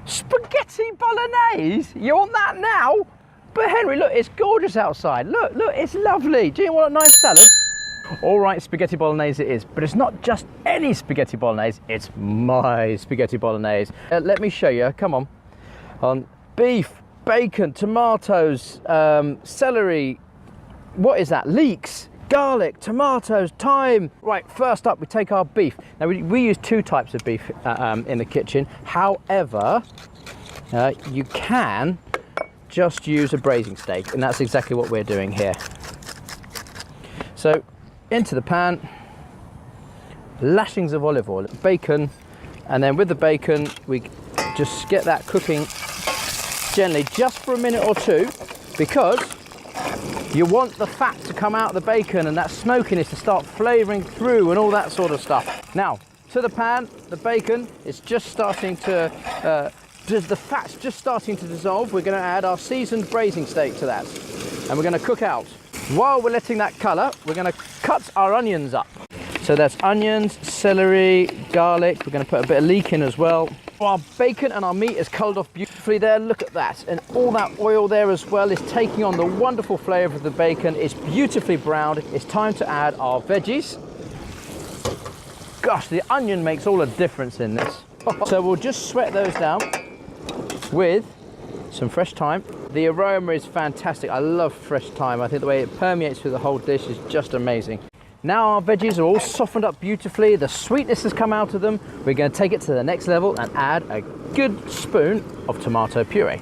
Spaghetti Bolognese? You want that now? But Henry, look, it's gorgeous outside. Look, it's lovely. Do you want a nice salad? All right, Spaghetti Bolognese it is, but it's not just any Spaghetti Bolognese, it's my Spaghetti Bolognese. Let me show you, come on. Beef, bacon, tomatoes, celery, what is that? Leeks, garlic, tomatoes, thyme. Right, first up we take our beef. Now we use two types of beef in the kitchen. However, you can just use a braising steak, and that's exactly what we're doing here. So into the pan, lashings of olive oil, bacon, and then with the bacon we just get that cooking gently just for a minute or two, because you want the fat to come out of the bacon and that smokiness to start flavouring through and all that sort of stuff. Now to the pan, the bacon is just starting to the fat's just starting to dissolve. We're going to add our seasoned braising steak to that, and we're going to cook out. While we're letting that colour, we're going to cut our onions up. So that's onions, celery, garlic. We're going to put a bit of leek in as well. Our bacon and our meat is coloured off beautifully there. Look at that. And all that oil there as well is taking on the wonderful flavour of the bacon. It's beautifully browned. It's time to add our veggies. Gosh, the onion makes all the difference in this. So we'll just sweat those down with some fresh thyme. The aroma is fantastic. I love fresh thyme. I think the way it permeates through the whole dish is just amazing. Now our veggies are all softened up beautifully. The sweetness has come out of them. We're going to take it to the next level and add a good spoon of tomato puree.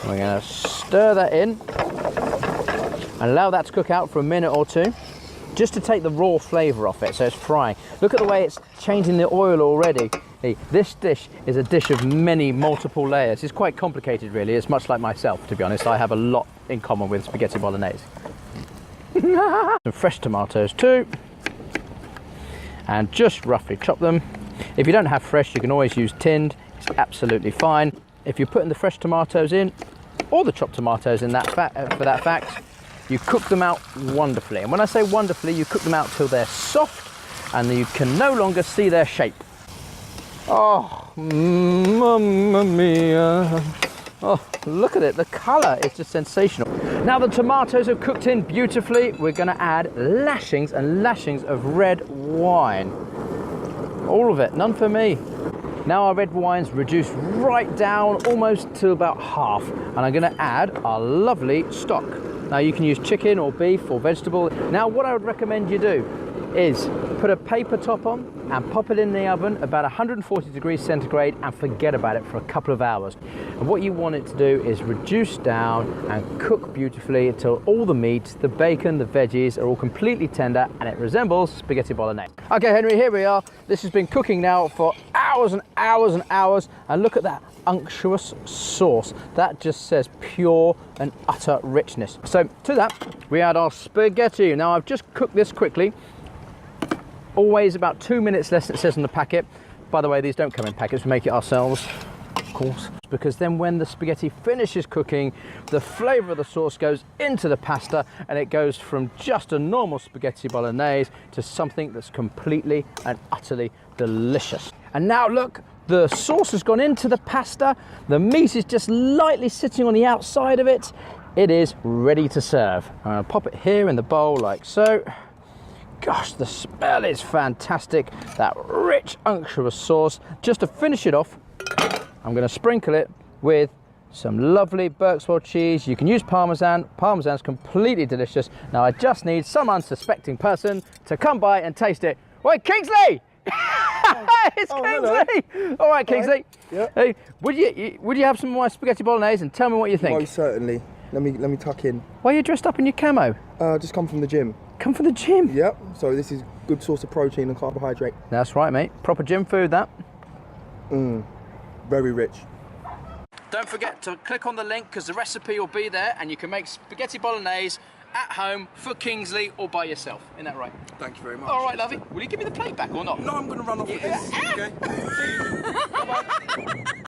We're going to stir that in and allow that to cook out for a minute or two, just to take the raw flavour off it, so it's frying. Look at the way it's changing the oil already. This dish is a dish of multiple layers. It's quite complicated really. It's much like myself, to be honest. I have a lot in common with Spaghetti Bolognese. Some fresh tomatoes too, and just roughly chop them. If you don't have fresh, you can always use tinned. It's absolutely fine. If you're putting the fresh tomatoes in, or the chopped tomatoes in that for that fact, you cook them out wonderfully. And when I say wonderfully, you cook them out till they're soft and you can no longer see their shape. Oh, mamma mia. Oh, look at it, the colour is just sensational. Now the tomatoes have cooked in beautifully. We're going to add lashings and lashings of red wine. All of it, none for me. Now our red wine's reduced right down almost to about half, and I'm going to add our lovely stock. Now you can use chicken or beef or vegetable. Now what I would recommend you do is put a paper top on and pop it in the oven about 140 degrees centigrade and forget about it for a couple of hours. And what you want it to do is reduce down and cook beautifully until all the meat, the bacon, the veggies are all completely tender and it resembles Spaghetti Bolognese. Okay, Henry, here we are. This has been cooking now for hours and hours and hours, and look at that unctuous sauce. That just says pure and utter richness. So to that, we add our spaghetti. Now I've just cooked this quickly. Always about 2 minutes less than it says on the packet. By the way, these don't come in packets, we make it ourselves, of course. Because then when the spaghetti finishes cooking, the flavour of the sauce goes into the pasta and it goes from just a normal Spaghetti Bolognese to something that's completely and utterly delicious. And now look, the sauce has gone into the pasta. The meat is just lightly sitting on the outside of it. It is ready to serve. I'm going to pop it here in the bowl like so. Gosh, the smell is fantastic. That rich, unctuous sauce. Just to finish it off, I'm going to sprinkle it with some lovely Berkswell cheese. You can use Parmesan. Parmesan's completely delicious. Now I just need some unsuspecting person to come by and taste it. Wait, Kingsley! It's Kingsley! Hello. All right, Kingsley. Yeah. Hey, would you have some of my Spaghetti Bolognese and tell me what you think? Most certainly. Let me tuck in. Why are you dressed up in your camo? Just come from the gym. Come from the gym? Yep. So this is good source of protein and carbohydrate. That's right, mate. Proper gym food, that. Very rich. Don't forget to click on the link because the recipe will be there and you can make Spaghetti Bolognese at home for Kingsley or by yourself. Isn't that right? Thank you very much. All right, lovey. Will you give me the plate back or not? No, I'm going to run off with this. Okay. Bye-bye.